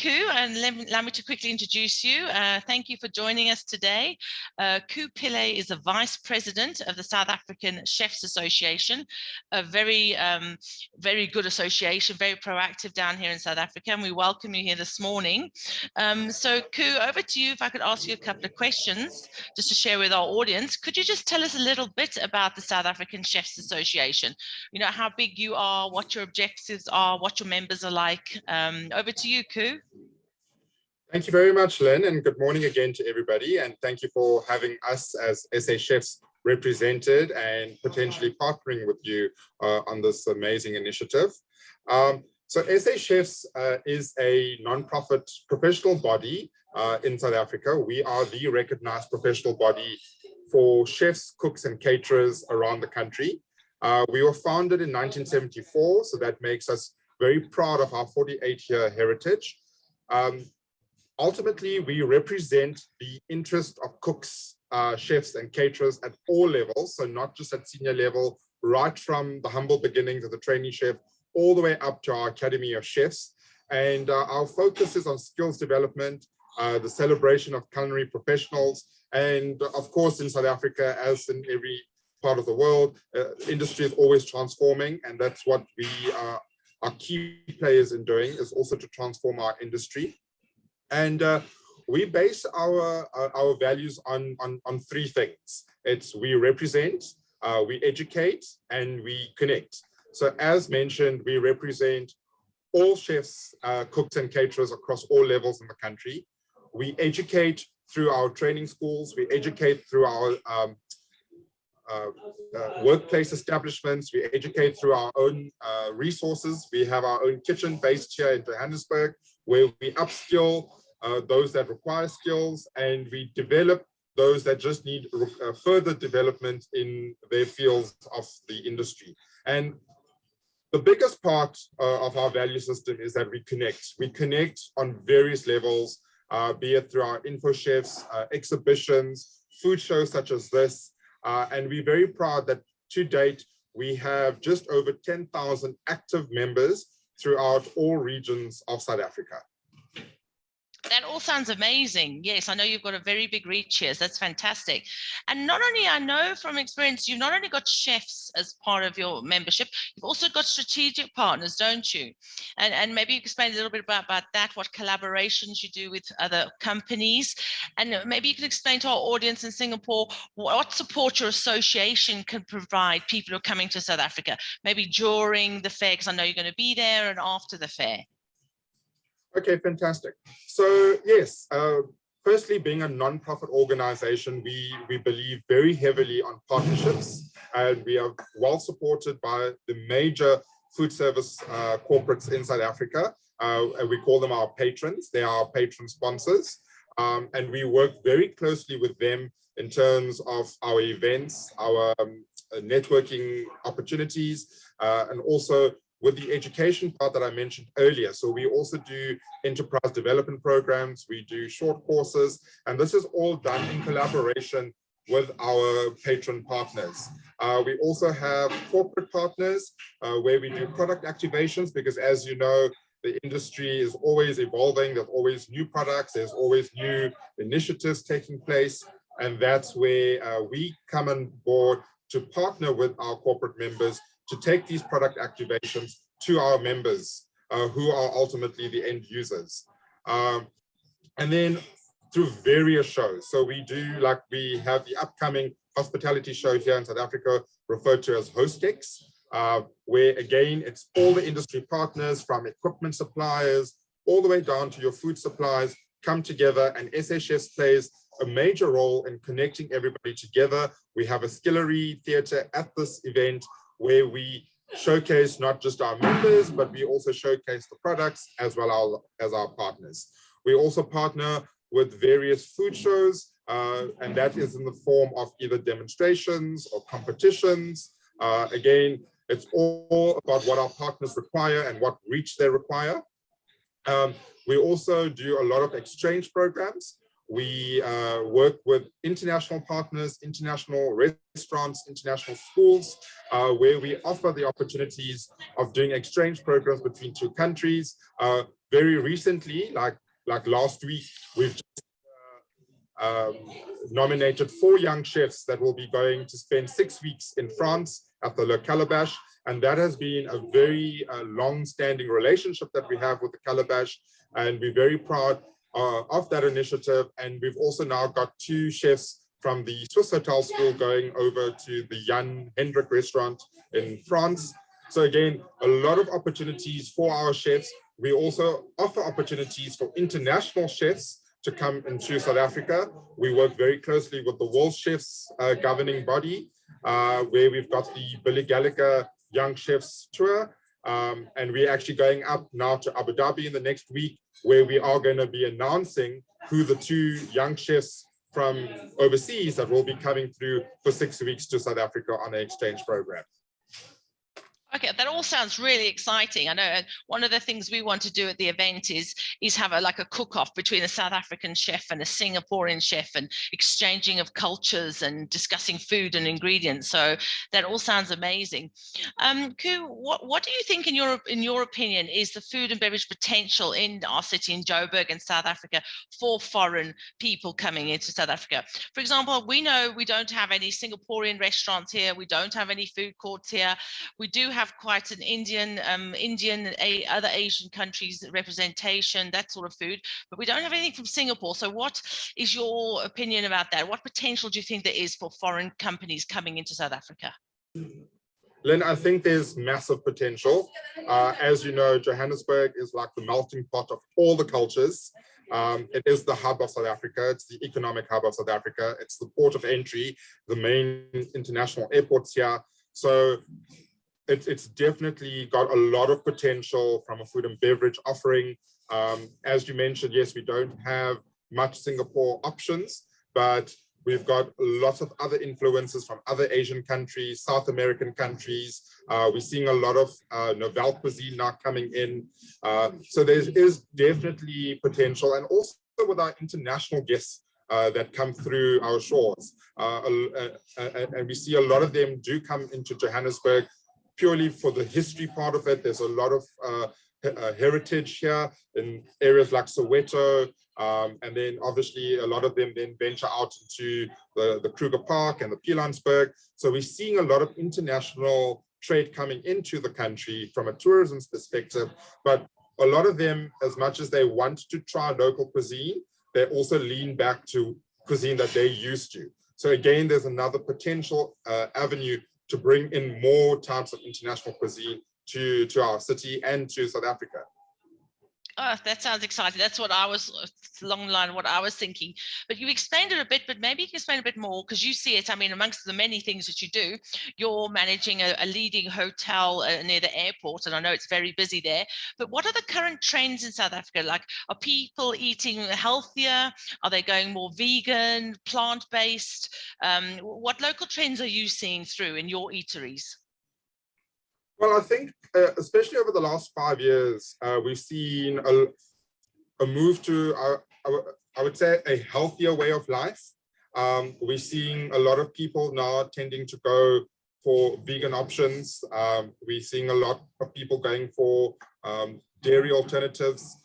Ku, and allow me to quickly introduce you. Thank you for joining us today. Ku Pillay is the Vice President of the South African Chefs Association, a very good association, very proactive down here in South Africa, and we welcome you here this morning. So Ku, over to you. If I could ask you a couple of questions just to share with our audience. Could you just tell us a little bit about the South African Chefs Association? You know, how big you are, what your objectives are, what your members are like. Over to you, Ku. Thank you very much, Lynn, and good morning again to everybody. And thank you for having us as SA Chefs represented and potentially partnering with you on this amazing initiative. So SA Chefs is a non-profit professional body in South Africa. We are the recognized professional body for chefs, cooks, and caterers around the country. We were founded in 1974, so that makes us very proud of our 48-year heritage. Ultimately, we represent the interest of cooks, chefs, and caterers at all levels, so not just at senior level, right from the humble beginnings of the trainee chef, all the way up to our Academy of Chefs. And our focus is on skills development, the celebration of culinary professionals, and of course, in South Africa, as in every part of the world, industry is always transforming, and that's what we are key players in doing, is also to transform our industry. And we base our values on three things. It's we represent, we educate, and we connect. So as mentioned, we represent all chefs, cooks, and caterers across all levels in the country. We educate through our training schools. We educate through our workplace establishments. We educate through our own resources. We have our own kitchen based here in Johannesburg, where we upskill those that require skills, and we develop those that just need further development in their fields of the industry. And the biggest part of our value system is that we connect. We connect on various levels, be it through our info chefs, exhibitions, food shows such as this. And we're very proud that to date, we have just over 10,000 active members throughout all regions of South Africa. That all sounds amazing. Yes, I know you've got a very big reach here. So that's fantastic. And not only, I know from experience, you've not only got chefs as part of your membership, you've also got strategic partners, don't you? And maybe you can explain a little bit about that, what collaborations you do with other companies. And maybe you can explain to our audience in Singapore what support your association can provide people who are coming to South Africa, maybe during the fair, because I know you're going to be there, and after the fair. Okay, fantastic. So yes, firstly, being a non-profit organization, we believe very heavily on partnerships, and we are well supported by the major food service corporates in South Africa. And we call them our patrons. They are our patron sponsors. And we work very closely with them in terms of our events, our networking opportunities, and also with the education part that I mentioned earlier. So we also do enterprise development programs, we do short courses, and this is all done in collaboration with our patron partners. We also have corporate partners where we do product activations, because as you know, the industry is always evolving, there's always new products, there's always new initiatives taking place, and that's where we come on board to partner with our corporate members to take these product activations to our members, who are ultimately the end users. And then through various shows. So we have the upcoming hospitality show here in South Africa, referred to as Hostex, where again, it's all the industry partners from equipment suppliers, all the way down to your food suppliers come together, and SA Chefs plays a major role in connecting everybody together. We have a skillery theater at this event, where we showcase not just our members, but we also showcase the products as well as our partners. We also partner with various food shows, and that is in the form of either demonstrations or competitions. Again, it's all about what our partners require and what reach they require. We also do a lot of exchange programs We work with international partners, international restaurants, international schools, where we offer the opportunities of doing exchange programs between two countries. Very recently, like last week, we've just nominated 4 young chefs that will be going to spend 6 weeks in France at the Le Calabash. And that has been a very long-standing relationship that we have with the Calabash. And we're very proud of that initiative. And we've also now got 2 chefs from the Swiss Hotel School going over to the Jan Hendrik restaurant in France. So again, a lot of opportunities for our chefs. We also offer opportunities for international chefs to come into South Africa. We work very closely with the World Chefs governing body, where we've got the Billy Gallagher Young Chefs Tour. And we're actually going up now to Abu Dhabi in the next week, where we are going to be announcing who the 2 young chefs from overseas that will be coming through for 6 weeks to South Africa on an exchange program. Okay, that all sounds really exciting. I know one of the things we want to do at the event is have a cook-off between a South African chef and a Singaporean chef, and exchanging of cultures and discussing food and ingredients. So that all sounds amazing. Koo, what do you think, in your opinion, is the food and beverage potential in our city in Joburg and South Africa for foreign people coming into South Africa? For example, we know we don't have any Singaporean restaurants here. We don't have any food courts here. We do have quite an Indian, other Asian countries representation, that sort of food, but we don't have anything from Singapore. So what is your opinion about that? What potential do you think there is for foreign companies coming into South Africa? Lynn, I think there's massive potential. As you know, Johannesburg is like the melting pot of all the cultures. It is the hub of South Africa. It's the economic hub of South Africa. It's the port of entry, the main international airports here. So it's definitely got a lot of potential from a food and beverage offering. As you mentioned, yes, we don't have much Singapore options, but we've got lots of other influences from other Asian countries, South American countries. We're seeing a lot of novel cuisine now coming in. So there is definitely potential, and also with our international guests that come through our shores. And we see a lot of them do come into Johannesburg purely for the history part of it. There's a lot of heritage here in areas like Soweto, and then obviously a lot of them then venture out into the Kruger Park and the Pilanesberg. So we're seeing a lot of international trade coming into the country from a tourism perspective, but a lot of them, as much as they want to try local cuisine, they also lean back to cuisine that they're used to. So again, there's another potential avenue to bring in more types of international cuisine to our city and to South Africa. Oh, that sounds exciting. That's what I was, along the line of what I was thinking. But you explained it a bit, but maybe you can explain a bit more, because you see it, I mean, amongst the many things that you do, you're managing a leading hotel near the airport, and I know it's very busy there. But what are the current trends in South Africa? Like, are people eating healthier? Are they going more vegan, plant-based? What local trends are you seeing through in your eateries? Well, I think, especially over the last 5 years, we've seen a move to, I would say, a healthier way of life. We're seeing a lot of people now tending to go for vegan options. We're seeing a lot of people going for dairy alternatives,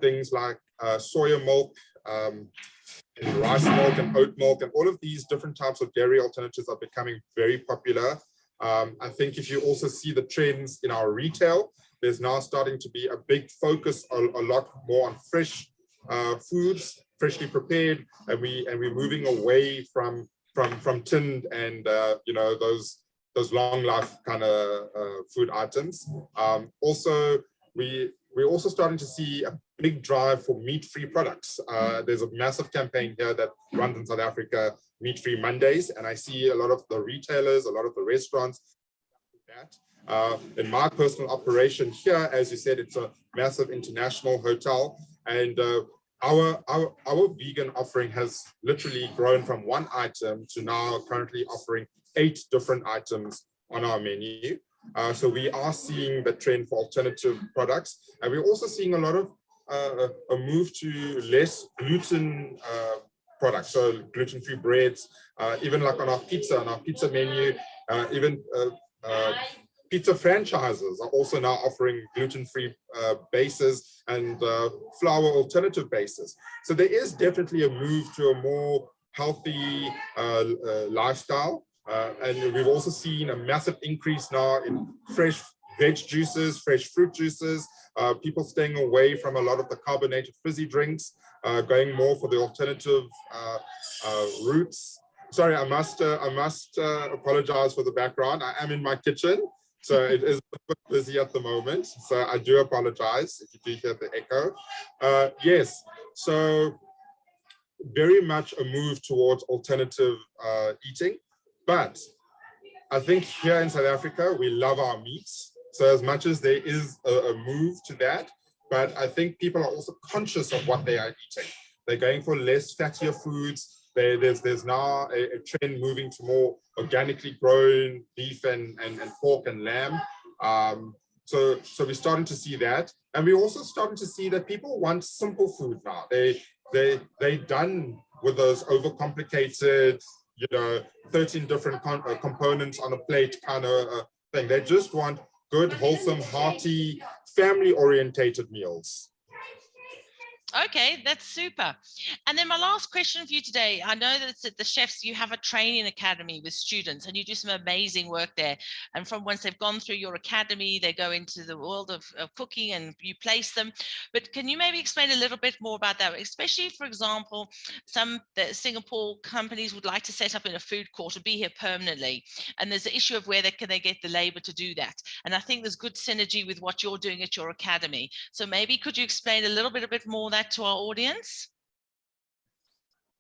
things like soya milk, and rice milk and oat milk, and all of these different types of dairy alternatives are becoming very popular. I think if you also see the trends in our retail, there's now starting to be a big focus a lot more on fresh foods, freshly prepared, and we're moving away from tinned and you know, those long life kind of food items. Also, we're also starting to see a big drive for meat-free products. There's a massive campaign here that runs in South Africa, Meat-Free Mondays, and I see a lot of the retailers, a lot of the restaurants that. In my personal operation here, as you said, it's a massive international hotel, and our vegan offering has literally grown from 1 item to now currently offering 8 different items on our menu. So we are seeing the trend for alternative products, and we're also seeing a lot of a move to less gluten products, so gluten-free breads, even like on our pizza menu, even pizza franchises are also now offering gluten-free bases and flour alternative bases. So there is definitely a move to a more healthy lifestyle. And we've also seen a massive increase now in fresh veg juices, fresh fruit juices, people staying away from a lot of the carbonated fizzy drinks, going more for the alternative routes. Sorry, I must apologize for the background. I am in my kitchen, so it is a bit busy at the moment. So I do apologize if you do hear the echo. Yes, so very much a move towards alternative eating. But I think here in South Africa, we love our meats. So as much as there is a move to that, but I think people are also conscious of what they are eating. They're going for less fattier foods. There's now a trend moving to more organically grown beef and pork and lamb. So we're starting to see that. And we're also starting to see that people want simple food now. They're done with those overcomplicated, 13 different components on a plate kind of thing. They just want good, wholesome, hearty, family-orientated meals. Okay, that's super. And then my last question for you today, I know that at the Chefs, you have a training academy with students and you do some amazing work there. And from once they've gone through your academy, they go into the world of cooking and you place them. But can you maybe explain a little bit more about that? Especially, for example, some Singapore companies would like to set up in a food court or be here permanently. And there's the issue of where can they get the labor to do that? And I think there's good synergy with what you're doing at your academy. So maybe could you explain a little bit more that to our audience?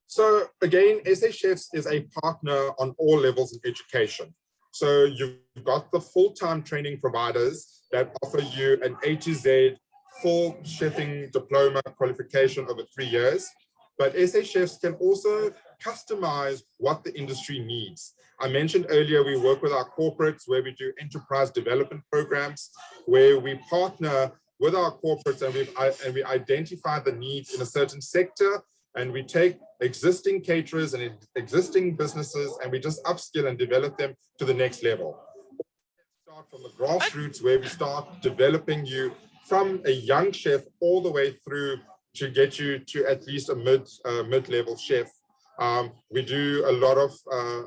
So again, SA Chefs is a partner on all levels of education. So you've got the full-time training providers that offer you an A to Z full chefing diploma qualification over 3 years. But SA Chefs can also customize what the industry needs. I mentioned earlier, we work with our corporates where we do enterprise development programs, where we partner with our corporates and we identify the needs in a certain sector, and we take existing caterers and existing businesses and we just upskill and develop them to the next level. Start from the grassroots where we start developing you from a young chef all the way through to get you to at least a mid-level chef. We do a lot of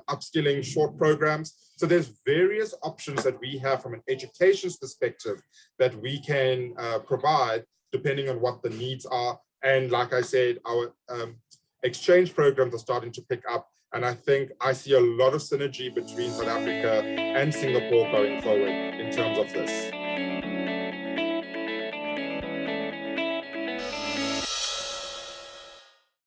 upskilling short programs. So there's various options that we have from an education perspective that we can provide depending on what the needs are. And like I said, our exchange programs are starting to pick up. And I think I see a lot of synergy between South Africa and Singapore going forward in terms of this.